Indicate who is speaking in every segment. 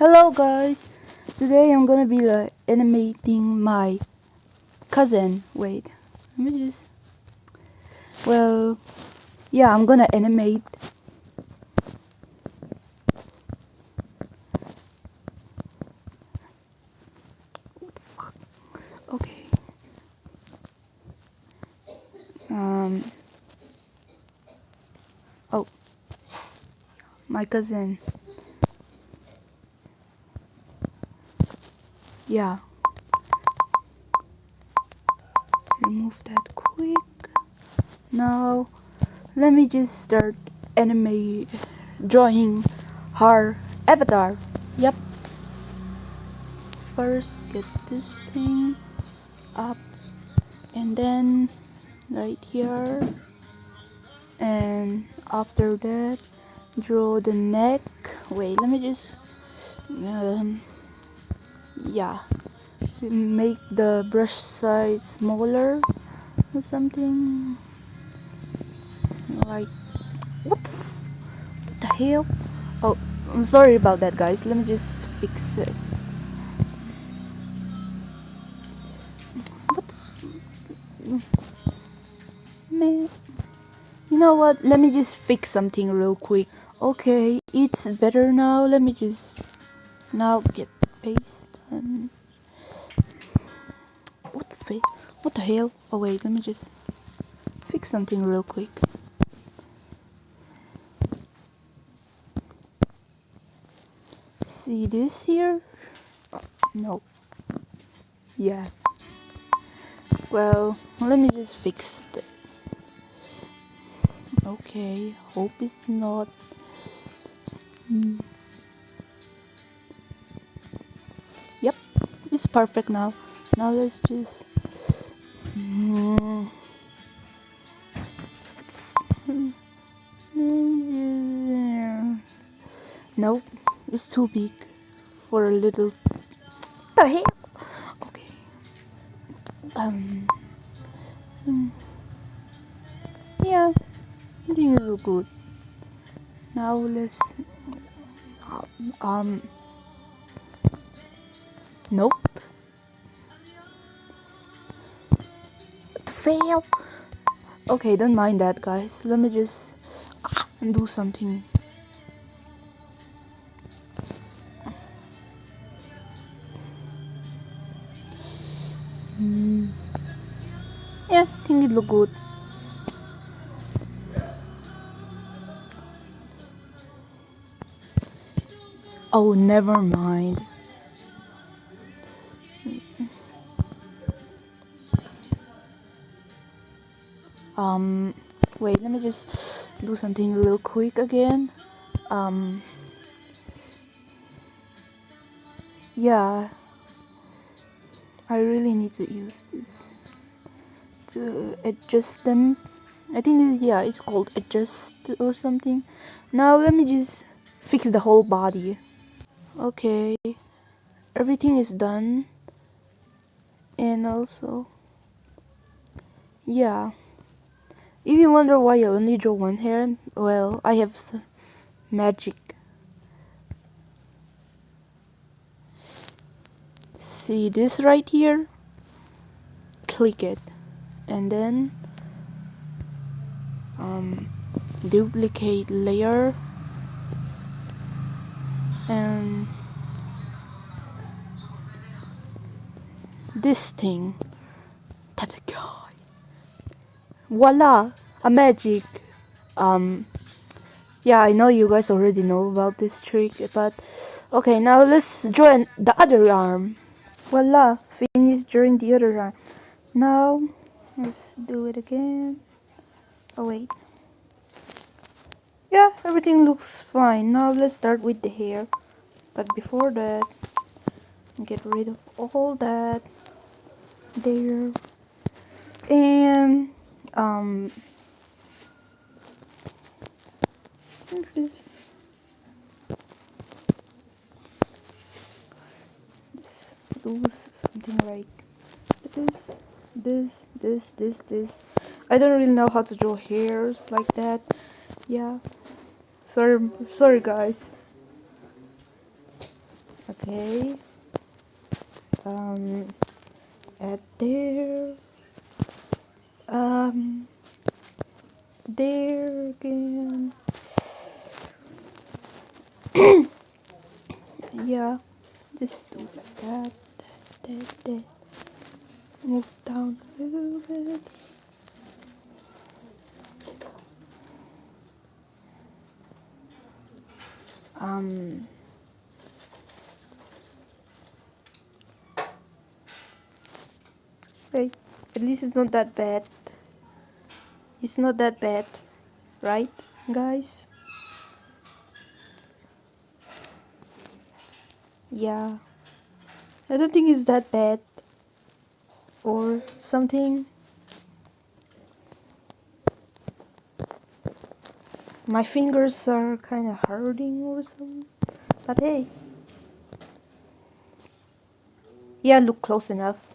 Speaker 1: Hello guys, today I'm gonna be animating my cousin. Wait, let me just, well, yeah, I'm gonna animate. What the fuck? Okay. Oh, my cousin. Yeah. Remove that quick. Now, let me just start drawing her avatar. Yep. First, get this thing up, and then right here, and after that, draw the neck. Wait, let me just yeah, make the brush size smaller or something like what the hell. Oh, I'm sorry about that guys, let me just fix it. What man, you know what, let me just fix something real quick. Okay, it's better now. Let me just now get paste and what the hell. Oh wait, let me just fix something real quick. See this here? No. Yeah. Well, let me just fix this. Okay, hope it's not. Yep, it's perfect now. Now let's just. Nope, it's too big for a little. What the hell? Okay. Yeah, I think it looks good. Now let's. Nope. Fail. Okay, don't mind that, guys. Let me just do something. Yeah, I think it look good. Oh, never mind. Wait, let me just do something real quick again. Yeah, I really need to use this to adjust them. I think this, yeah, it's called adjust or something. Now let me just fix the whole body. Okay, everything is done. And also, yeah, if you wonder why I only draw one hair, well, I have some magic. See this right here? Click it and then duplicate layer and this thing. That's a guy. Voila! A magic. Yeah, I know you guys already know about this trick, but okay, now let's draw the other arm. Voila! Finish drawing the other arm. Now let's do it again. Oh wait. Yeah, everything looks fine. Now let's start with the hair. But before that, get rid of all that there. And just do something like this. I don't really know how to draw hairs like that. Yeah. Sorry guys. Okay. Add there. There again. Yeah, just do like that. That. Move down a little bit. Wait, at least it's not that bad. It's not that bad, right, guys? Yeah, I don't think it's that bad or something. My fingers are kind of hurting or something, but hey. Yeah, look close enough.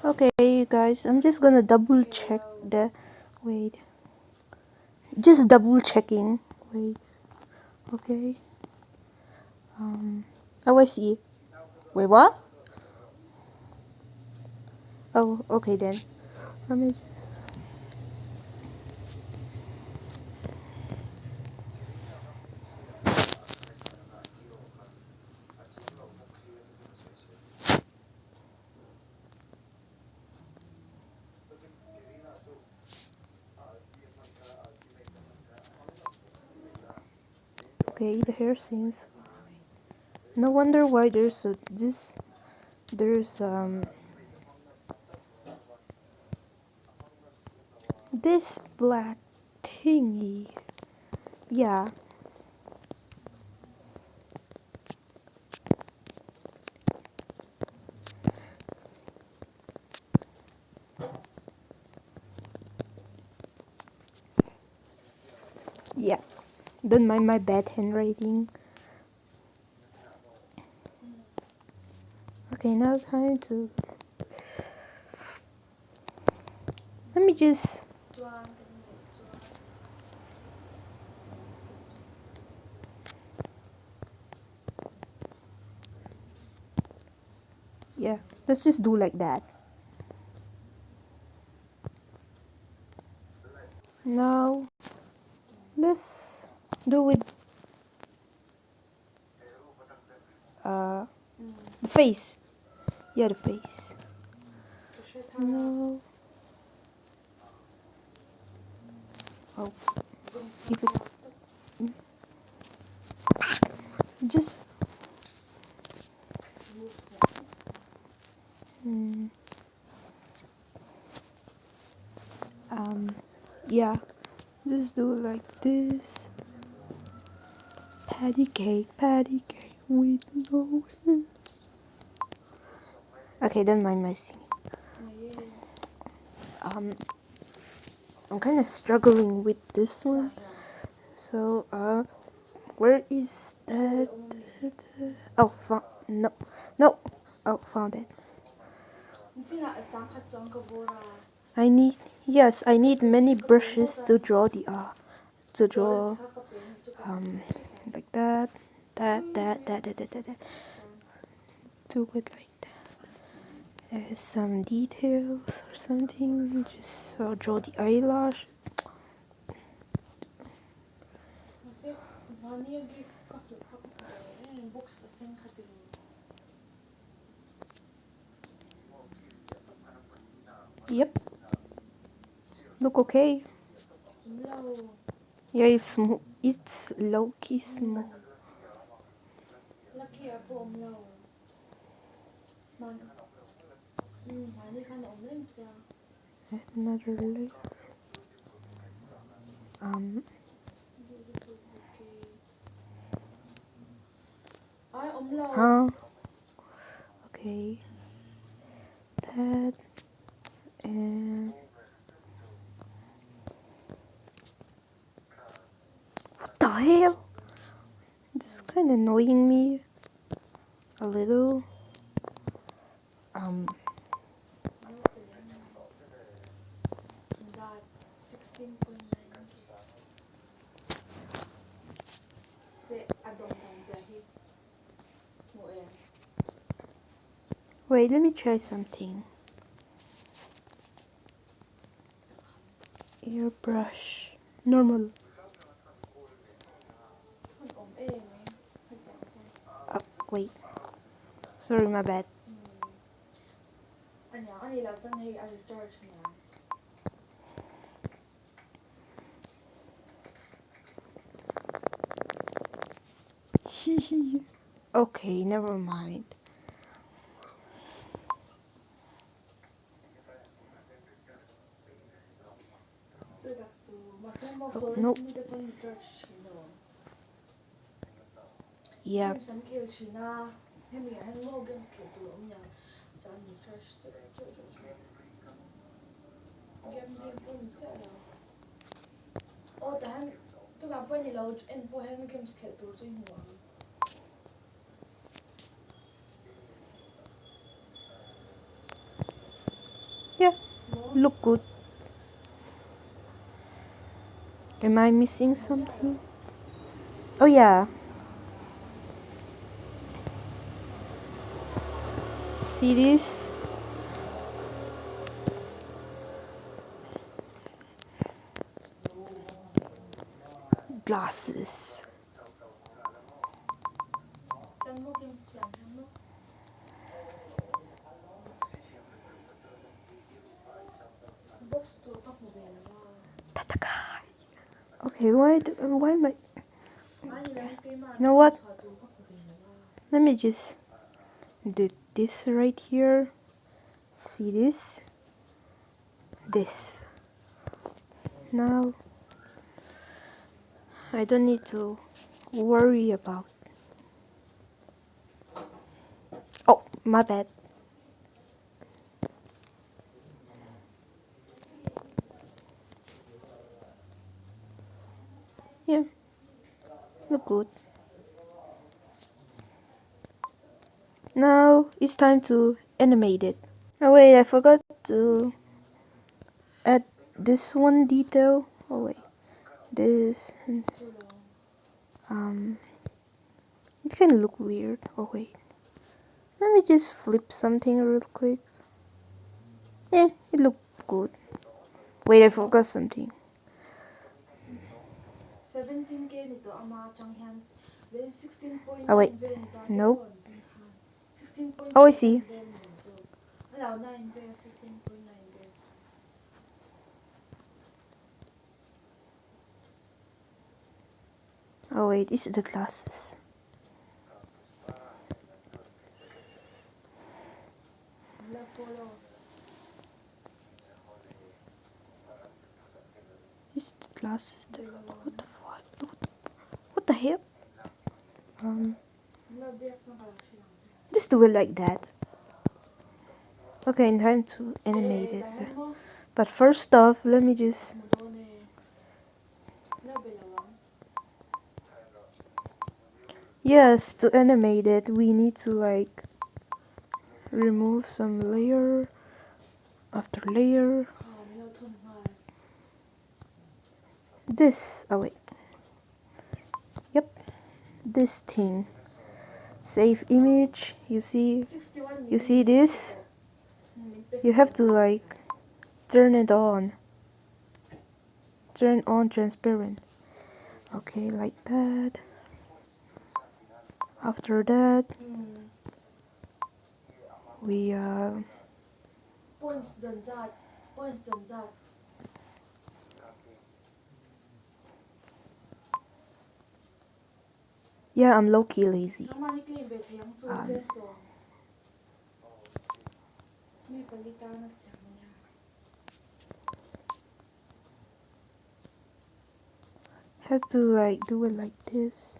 Speaker 1: Okay, guys, I'm just gonna double check the. Wait. Just double checking. Wait. Okay. Oh, I see. Wait, what? Oh, okay then. Let me. Okay, the hair seems. No wonder why there's this black thingy. Yeah. Yeah. Don't mind my bad handwriting. Okay, now time to. Let me just. Yeah, let's just do like that. Now, let's do it. The face. Yeah, the face. No. Oh, it look. Just. Yeah. Just do it like this. Patty cake with no. Okay, don't mind my singing. I'm kind of struggling with this one. So, where is that? Oh, no, no. Oh, found it. I need many brushes to draw to draw, like that, that. Do it like that. Some details or something. Just draw the eyelash. Yep. Look okay. Yeah, it's low key small. Another layer. Huh? Okay. That and what the hell? This is kind of annoying me a little. Wait, let me try something. Airbrush. Normal. Wait. Sorry, my bad. Okay, never mind. Oh, nope. Yeah. Yeah, look good. Am I missing something? Oh yeah. See this? Glasses. Okay, why am I? You know what? Let me just do this right here. See this? This. Now I don't need to worry about. Oh, my bad. Yeah, look good. Now it's time to animate it. Oh wait, I forgot to add this one detail. Oh wait, this. It can look weird. Oh wait, let me just flip something real quick. Yeah, it looked good. Wait, I forgot something. 17K nito ama changhyam. Then 16.9. Oh wait, nope. Oh, I see. Oh wait, it's the glasses. It's the glasses. What the fuck? What the hell? Just do it like that. Okay, time to animate it. But first off, let me just. Yes, to animate it, we need to like remove some layer after layer. This. Oh wait. Yep. This thing. Save image. You see this? You have to like turn it on. Turn on transparent. Okay, like that. After that, we yeah, I'm low-key lazy. Have to like do it like this.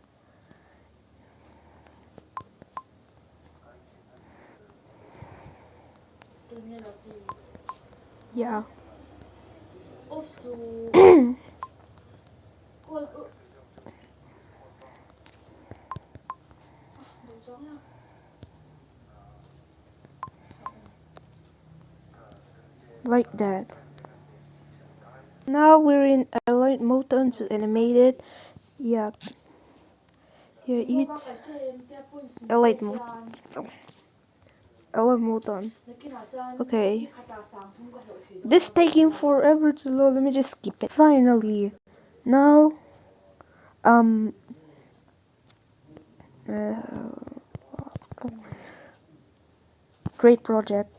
Speaker 1: Yeah. Like that. Now we're in alignment mode to animate it. Yeah. Yeah, it's alignment mode. Oh, I'm all done. Okay. This taking forever to load. Let me just skip it. Finally. Now, uh, great project.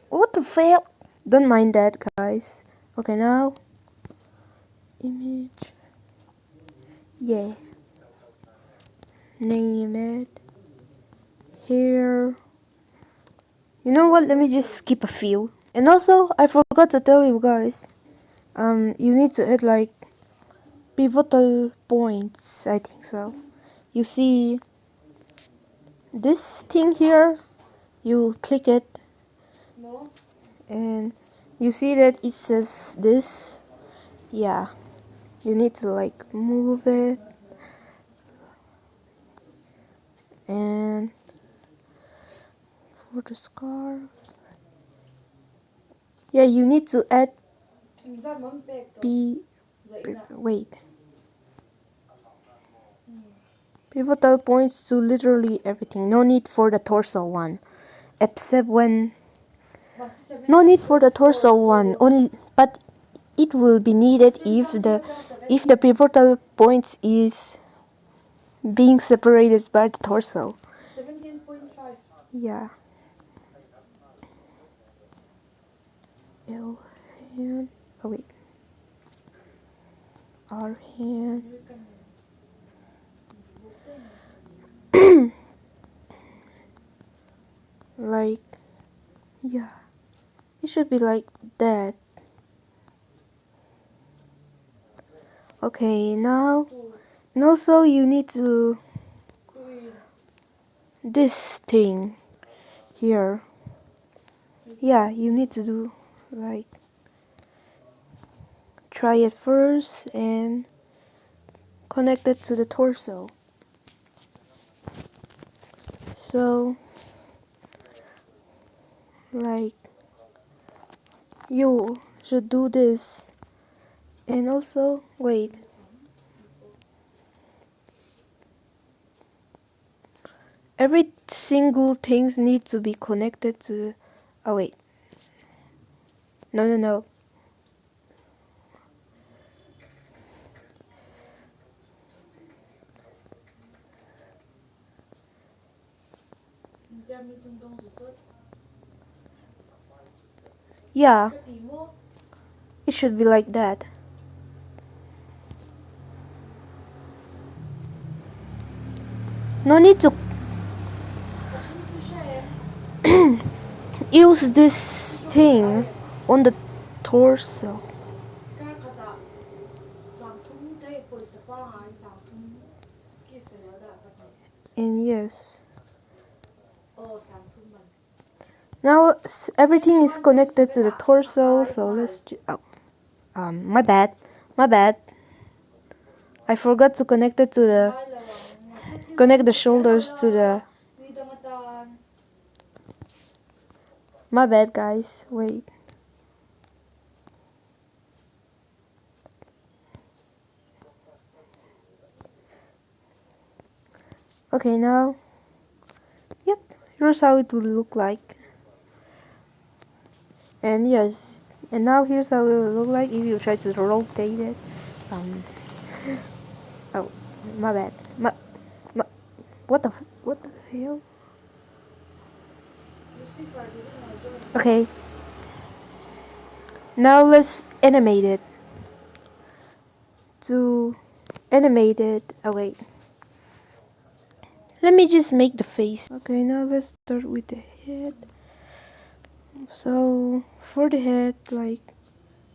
Speaker 1: What the fuck? Don't mind that, guys. Okay, now, image. Yeah. Name it. Here. You know what? Let me just skip a few. And also, I forgot to tell you guys. You need to add like pivotal points. I think so. You see this thing here. You click it, and you see that it says this. Yeah. You need to like move it, and for the scarf. Yeah, you need to add wait. Pivotal points to literally everything. No need for the torso one. Except when no need for the torso one. Only but it will be needed if the pivotal points is being separated by the torso. 17.5. Yeah. L hand. Oh wait. R hand. Like, yeah, it should be like that. Okay, now, and also you need to this thing here. Yeah, you need to do like try it first and connect it to the torso. So like you should do this, and also wait, every single things needs to be connected to. Oh wait, no. Yeah, it should be like that. No need to use this thing on the torso. And yes. Now everything is connected to the torso, so let's my bad. I forgot to connect it to connect the shoulders to the my bad, guys. Wait. Okay, now. Yep, here's how it will look like. And yes, and now here's how it will look like if you try to rotate it. Oh, my bad. What the hell? Okay. Now let's animate it. To animate it. Oh wait. Let me just make the face. Okay, now let's start with the head. So for the head, like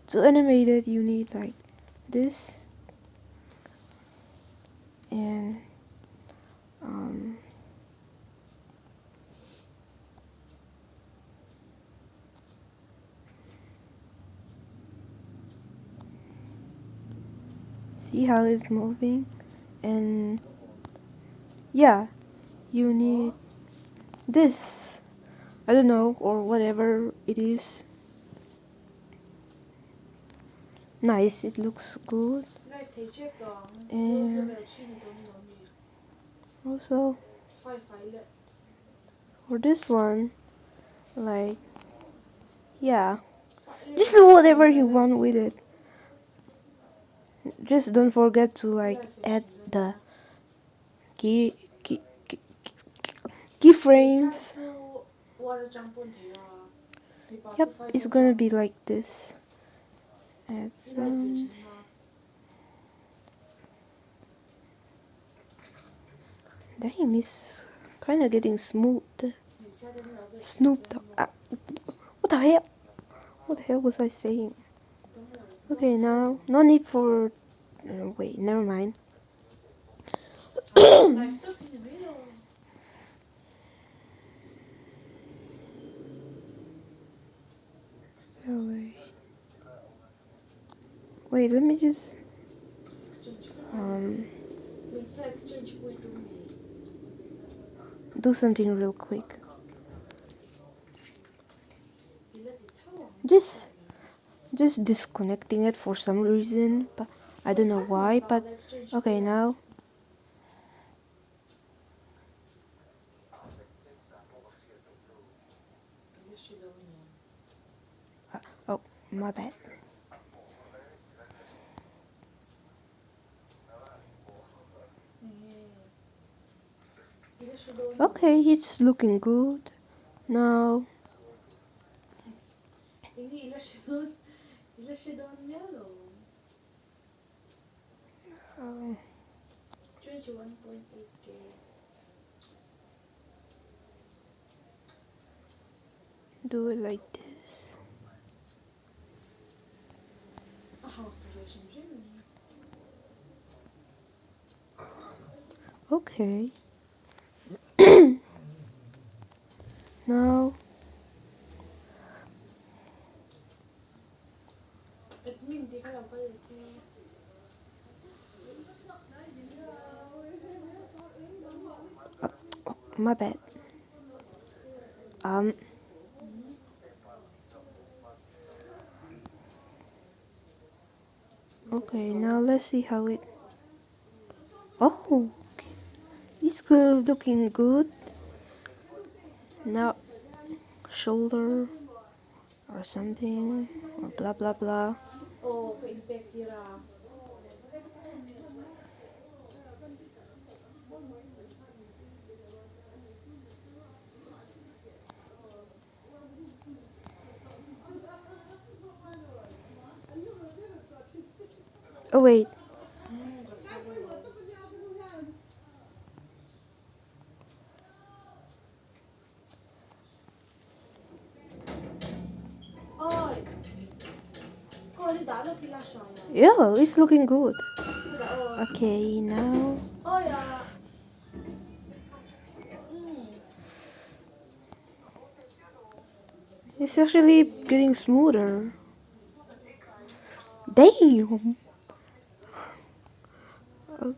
Speaker 1: to animate it, you need like this, and see how it's moving, and yeah, you need this. I don't know, or whatever it is. Nice, it looks good. And also for this one, Like, yeah. Just do whatever you want with it. Just don't forget to like add the key keyframes. Yep, it's gonna be like this. Add some. Damn, it's kind of getting smooth. Snoop Dogg. What the hell? What the hell was I saying? Okay, now no need for. Wait, never mind. Oh, wait, let me just do something real quick. Just disconnecting it for some reason, but I don't know why. But okay, now. Oh, my bad. Okay, it's looking good. Now. Um, do it like this. Okay. Now. Oh, my bad. Okay, now let's see how it. Oh, okay. It's good, looking good. Now, shoulder or something, or blah blah blah. Oh, wait. Yeah, it's looking good. Okay, now. It's actually getting smoother. Damn! Oh.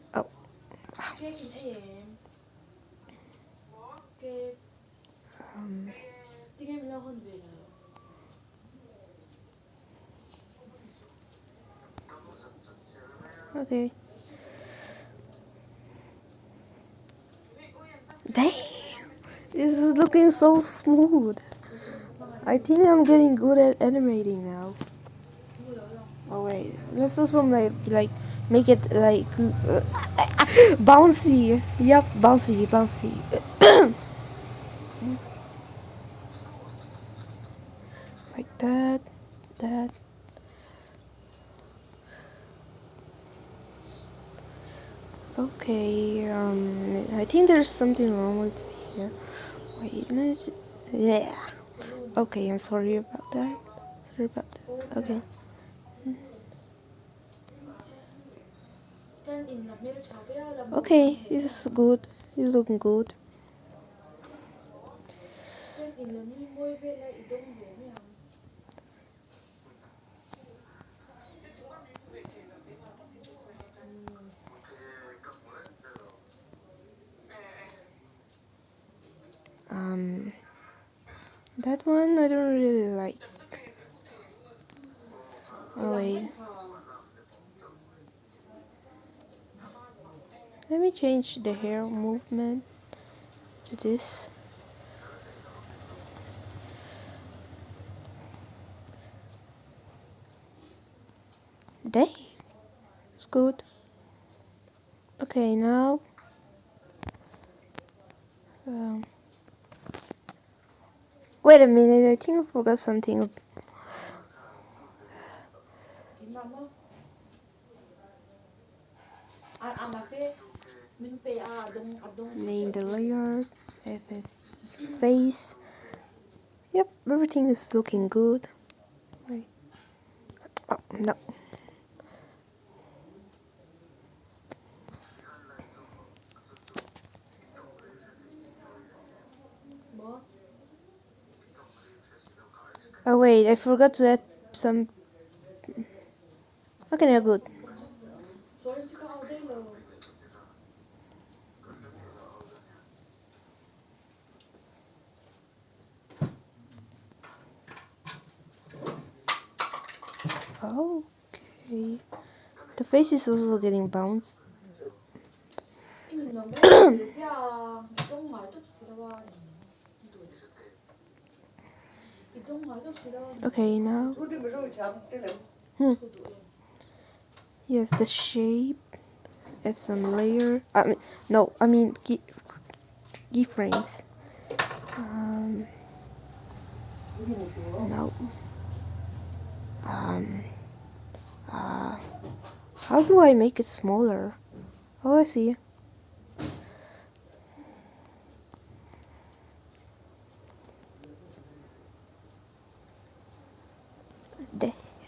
Speaker 1: Um, okay. Damn! This is looking so smooth. I think I'm getting good at animating now. Oh wait, let's also like make it like bouncy. Yep, bouncy. Like that. Okay, I think there's something wrong with here. Wait, yeah. Okay, I'm sorry about that. Okay. Okay, it's good. It's looking good. That one I don't really like. Oh wait. Let me change the hair movement to this. Day. It's good. Okay, now. Wait a minute, I think I forgot something. Name the layer, FS face. Yep, everything is looking good. Wait. Oh, no. Oh wait, I forgot to add some. Okay, now good. Okay. The face is also getting bounced. Okay, now. Yes, the shape. Add some layer. I mean keyframes. No. How do I make it smaller? Oh, I see.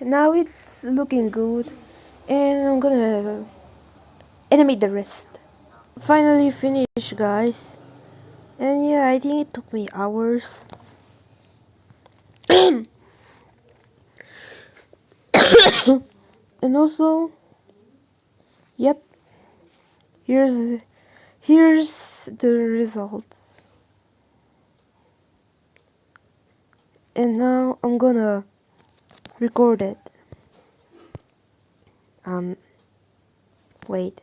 Speaker 1: Now it's looking good, and I'm gonna animate the rest. Finally finished, guys. And yeah, I think it took me hours. And also, yep, here's the results. And now I'm gonna record it. Wait.